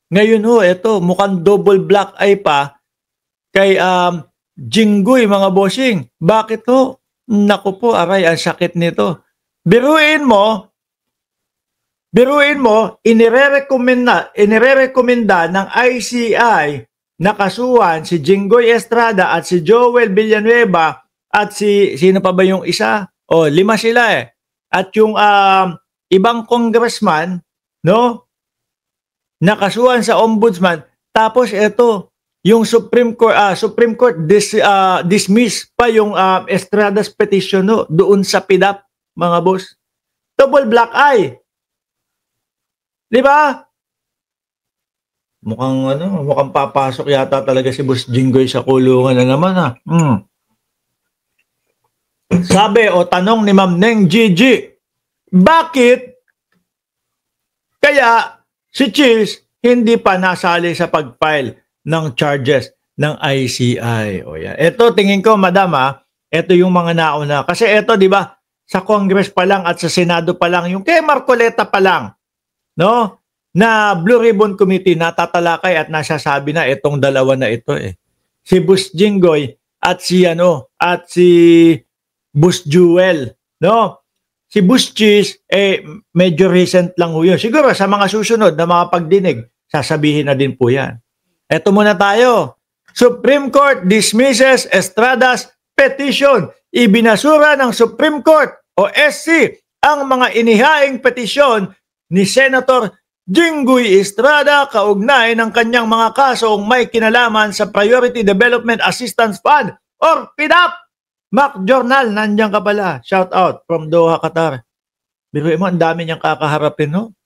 Ngayon ho, eto, mukhang double black eye pa kay Jinggoy, mga bossing. Bakit ho? Naku po, aray, ang sakit nito. Biruin mo, inirerekomenda ng ICI na kasuhan si Jinggoy Estrada at si Joel Villanueva at sino pa ba yung isa? Oh, 5 sila eh. At yung ibang congressman, no? Nakasuhan sa ombudsman. Tapos ito, yung Supreme Court dismiss pa yung Estrada's petition no, doon sa PDAP, mga boss. Double black eye. Di ba? Mukhang papasok yata talaga si Boss Jinggoy sa kulungan na naman Sabi o tanong ni Ma'am Neng Gigi, bakit kaya si Cheese hindi pa nasali sa pag-file ng charges ng ICI? O yan. Ito tingin ko, madam ito yung mga nauna. Kasi ito, di ba, sa Congress pa lang at sa Senado pa lang, yung kay Marcoleta pa lang, no? Na Blue Ribbon Committee natatalakay at nasasabi na itong dalawa na ito eh. Si Boss Jinggoy at si Boss Jewel, no? Si Boss Cheese medyo recent lang ho yun. Siguro sa mga susunod na mga pagdinig, sasabihin na din po yan. Eto muna tayo. Supreme Court dismisses Estrada's petition. Ibinasura ng Supreme Court o SC ang mga inihaing petisyon ni Senator Jinggoy Estrada kaugnay ng kanyang mga kasong may kinalaman sa Priority Development Assistance Fund or PDAP. Mac Journal, nandiyan ka pala. Shout out from Doha, Qatar. Pero mo, ang dami niyang kakaharapin, no?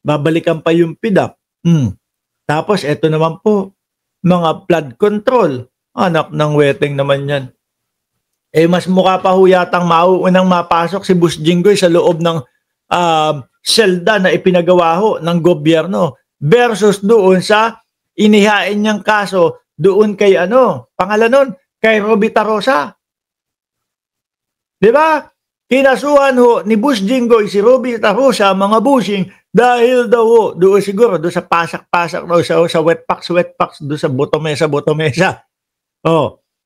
Babalikan pa yung PDAP. Tapos, eto naman po, mga flood control. Anak ng weteng naman yan. Mas mukha pa ho yatang mauunang mapasok si Boss Jinggoy sa loob ng selda na ipinagawa ho ng gobyerno versus doon sa inihain niyang kaso doon kay pangalan nun, kay Robita Rosa. Diba? Kinasuhan ho ni Boss Jinggoy si Robita Rosa, mga bushing, dahil daw ho, doon siguro, doon sa pasak-pasak, sa wetpacks, doon sa botomesa.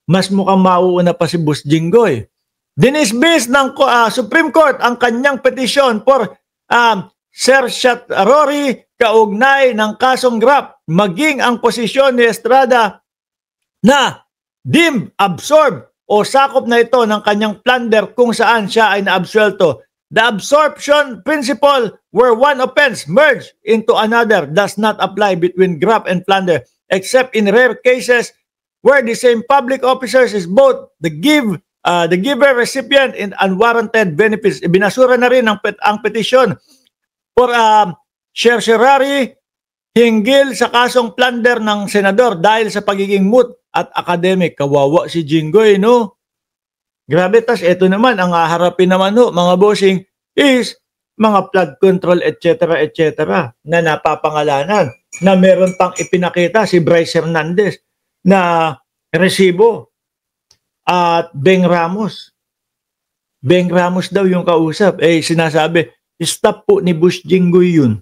Mas mukhang mauuna pa si Boss Jinggoy. Dinismiss ng Supreme Court ang kanyang petisyon for certiorari kaugnay ng kasong GRAP, maging ang posisyon ni Estrada na deemed absorbed o sakop na ito ng kanyang plunder kung saan siya ay naabsuelto. The absorption principle where one offense merged into another does not apply between GRAP and plunder except in rare cases where the same public officers is both the giver, recipient, and unwarranted benefits. Ibinasura na rin ang petisyon for certiorari hinggil sa kasong plunder ng senador dahil sa pagiging moot at academic. Kawawa si Jinggoy, no? Grabe, tas ito naman, ang haharapin naman ho, mga bossing, is mga flood control, etc., na napapangalanan, na meron pang ipinakita si Bryce Hernandez na resibo at Beng Ramos. Beng Ramos daw yung kausap. Sinasabi, stop po ni Boss Jinggoy yun.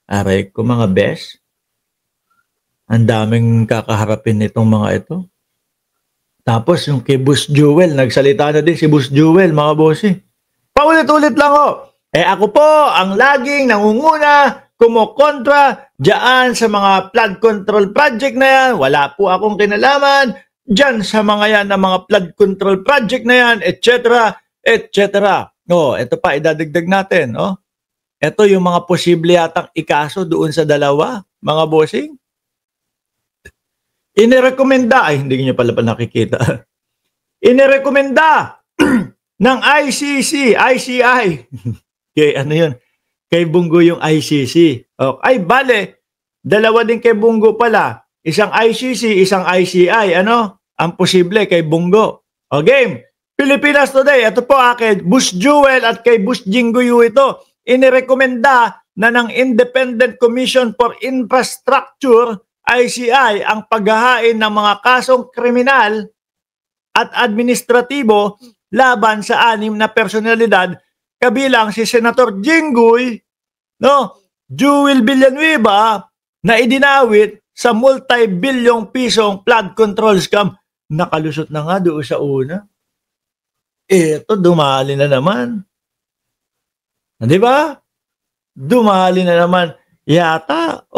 Aray ko, mga best. Ang daming kakaharapin nitong mga ito. Tapos yung kay Boss Jewel, nagsalita na din si Boss Jewel, mga bossing. Paulit-ulit lang ho. Ako po ang laging nangunguna, kumokontra dyan sa mga flood control project na yan. Wala po akong kinalaman dyan sa mga yan, na mga flood control project na yan, etc., etc. Ito pa, idadagdag natin. Ito yung mga posible yatang ikaso doon sa dalawa, mga bossing. Inirekomenda, hindi niyo pala nakikita. Inirekomenda ng ICI. Kay Bungo yung ICC. Bale, dalawa din kay Bungo pala. Isang ICC, isang ICI. Ang posible kay Bungo. Game. Pilipinas Today. Ito po kay Boss Jewel at kay Boss Jinggoy ito. Inirekomenda na ng Independent Commission for Infrastructure, ICI, ang paghahain ng mga kasong kriminal at administratibo laban sa 6 na personalidad kabilang si Senator Jinggoy, Jewel Villanueva na idinawit sa multi-bilyong pisong flood control scam. Nakalusot na nga doon sa una. Ito, dumali na naman. Di ba? Dumali na naman. Yata.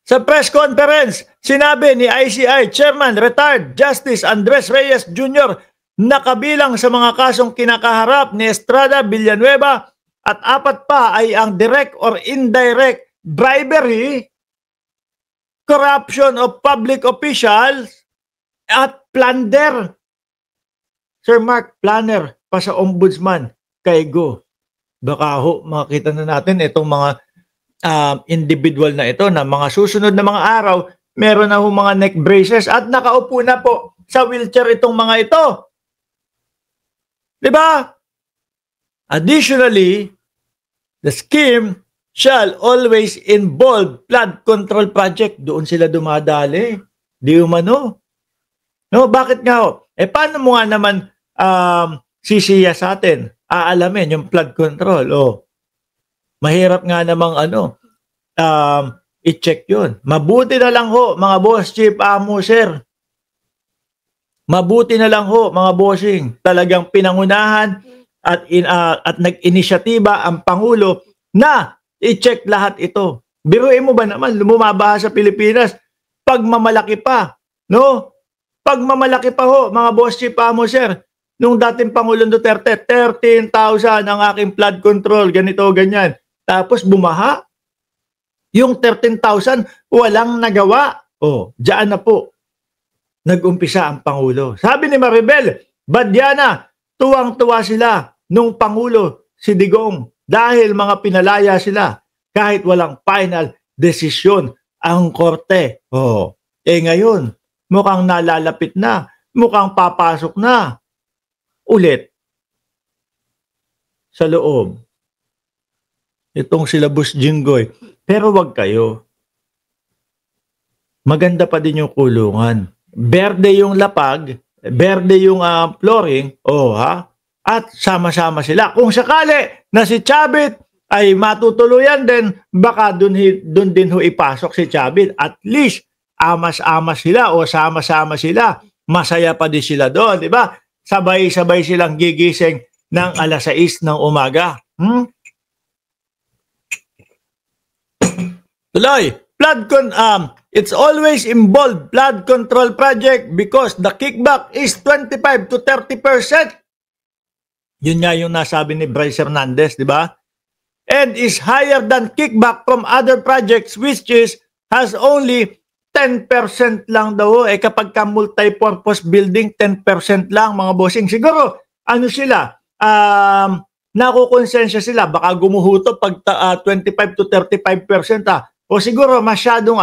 Sa press conference, sinabi ni ICI Chairman Retired Justice Andres Reyes Jr. na kabilang sa mga kasong kinakaharap ni Estrada Villanueva at 4 pa ay ang direct or indirect bribery, corruption of public officials, at plunder. Sir Mark, planner pa sa ombudsman kay Go. Baka makita na natin itong mga individual na ito na mga susunod na mga araw, meron na mga neck braces at nakaupo na po sa wheelchair itong mga ito. Diba? Additionally, the scheme shall always involve flood control project. Doon sila dumadali. Di umano. No, bakit nga ho? Paano mo nga naman sisiya sa atin? Aalamin yung flood control. Mahirap nga namang i-check yun. Mabuti na lang ho, mga boss, chief, amo, sir. Mabuti na lang ho, mga bossing. Talagang pinangunahan at nag-inisyatiba ang Pangulo na i-check lahat ito. Biruin mo ba naman, lumumaba sa Pilipinas, pagmamalaki pa, no? Pagmamalaki pa ho, mga boss, chief, amo, sir. Nung dating Pangulong Duterte, 13,000 ang aking flood control, ganito, ganyan. Tapos bumaha. Yung 13,000, walang nagawa. Diyan na po. Nag-umpisa ang Pangulo. Sabi ni Maribel Badiana, tuwang-tuwa sila nung Pangulo, si Digong, dahil mga pinalaya sila kahit walang final desisyon ang korte. Ngayon, mukhang nalalapit na, mukhang papasok na ulit sa loob itong sila Bus Jinggoy. Pero wag kayo. Maganda pa din yung kulungan. Berde yung lapag, berde yung flooring, at sama-sama sila. Kung sakali na si Chavit ay matutuluyan din, baka dun din ho ipasok si Chavit. At least, amas-amas sila o sama-sama sila. Masaya pa din sila doon, di ba? Sabay-sabay silang gigising ng 6:00 ng umaga. Tuloy, it's always involved flood control project because the kickback is 25 to 30%. Yun nga yung nasabi ni Bryce Hernandez, di ba? And is higher than kickback from other projects which has only 10% lang daw. Kapag ka multi-purpose building, 10% lang, mga bossing. Siguro, sila, nakukonsensya sila. Baka gumuhuto pag 25 to 35%. O siguro, masyadong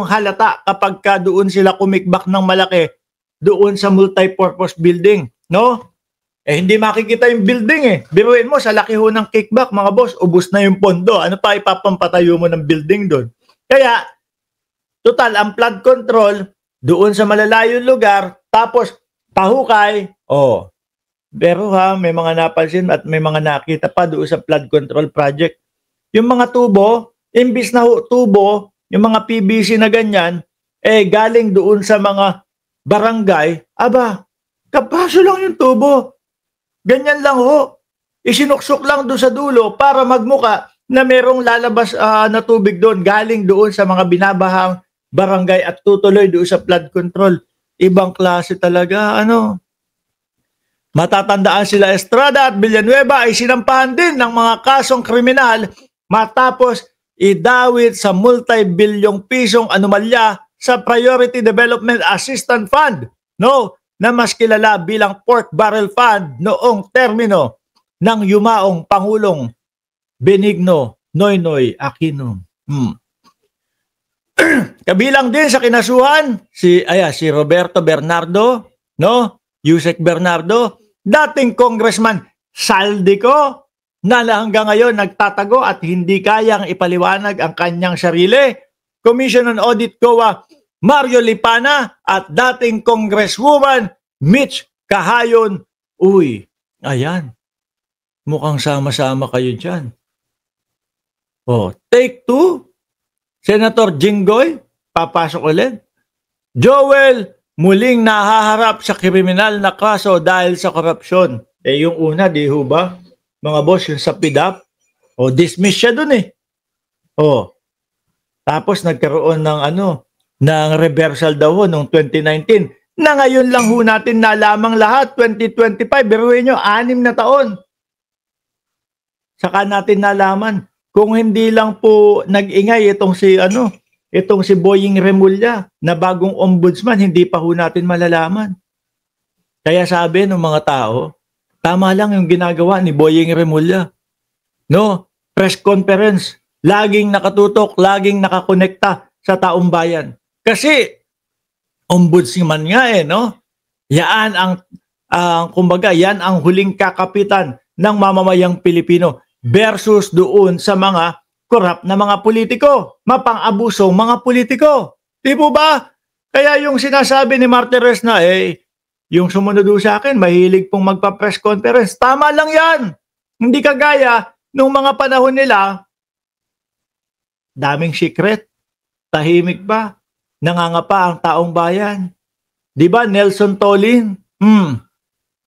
halata kapag ka doon sila kumikbak ng malaki doon sa multi-purpose building. No? Hindi makikita yung building Biruin mo, sa laki ho ng kickback, mga boss, ubus na yung pondo. Ano pa ipapampatayo mo ng building doon? Kaya, total, ang flood control, doon sa malalayong lugar, tapos pahukay, pero may mga napansin at may mga nakita pa doon sa flood control project. Yung mga tubo, imbis na tubo, yung mga PVC na ganyan, galing doon sa mga barangay, kapaso lang yung tubo. Ganyan lang ho. Isinuksok lang doon sa dulo para magmuka na merong lalabas na tubig doon, galing doon sa mga binabahang barangay at tutuloy doon sa flood control. Ibang klase talaga, Matatandaan sila Estrada at Villanueva ay sinampahan din ng mga kasong kriminal matapos idawit sa multi-bilyong pisong anomalya sa Priority Development Assistance Fund, na mas kilala bilang Pork Barrel Fund noong termino ng yumaong Pangulong Benigno Noynoy Aquino. Kabilang din sa kinasuhan si Roberto Bernardo, Yusek Bernardo, dating Congressman Saldico, na hanggang ngayon nagtatago at hindi kayang ipaliwanag ang kanyang sarili. Commission on Audit COA Mario Lipana at dating Congresswoman Mitch Kahayon. Ayan. Mukhang sama-sama kayo dyan. Take two. Senator Jinggoy, papasok ulit. Joel, muling nahaharap sa kriminal na kaso dahil sa korupsyon. Yung una, di ho ba? Mga boss, yung sa PDAP. Dismiss siya dun eh. Tapos nagkaroon ng ng reversal daw ho noong 2019. Na ngayon lang ho natin nalamang lahat, 2025. Biruin nyo, 6 na taon. Saka natin nalaman. Kung hindi lang po nag-ingay itong si Boying Remulla na bagong ombudsman, hindi pa ho natin malalaman. Kaya sabi ng mga tao, tama lang yung ginagawa ni Boying Remulla. No? Press conference, laging nakatutok, laging nakakonekta sa taong bayan. Kasi ombudsman nga no? Yan kumbaga, yan ang huling kakapitan ng mamamayang Pilipino versus doon sa mga korap na mga politiko, mapang-abusong mga politiko. Di po ba? Kaya yung sinasabi ni Martires na yung sumunod sa akin, mahilig pong magpa-press conference. Tama lang yan. Hindi kagaya nung mga panahon nila, daming secret, tahimik pa, nangangapa ang taong bayan. Di ba, Nelson Tolin?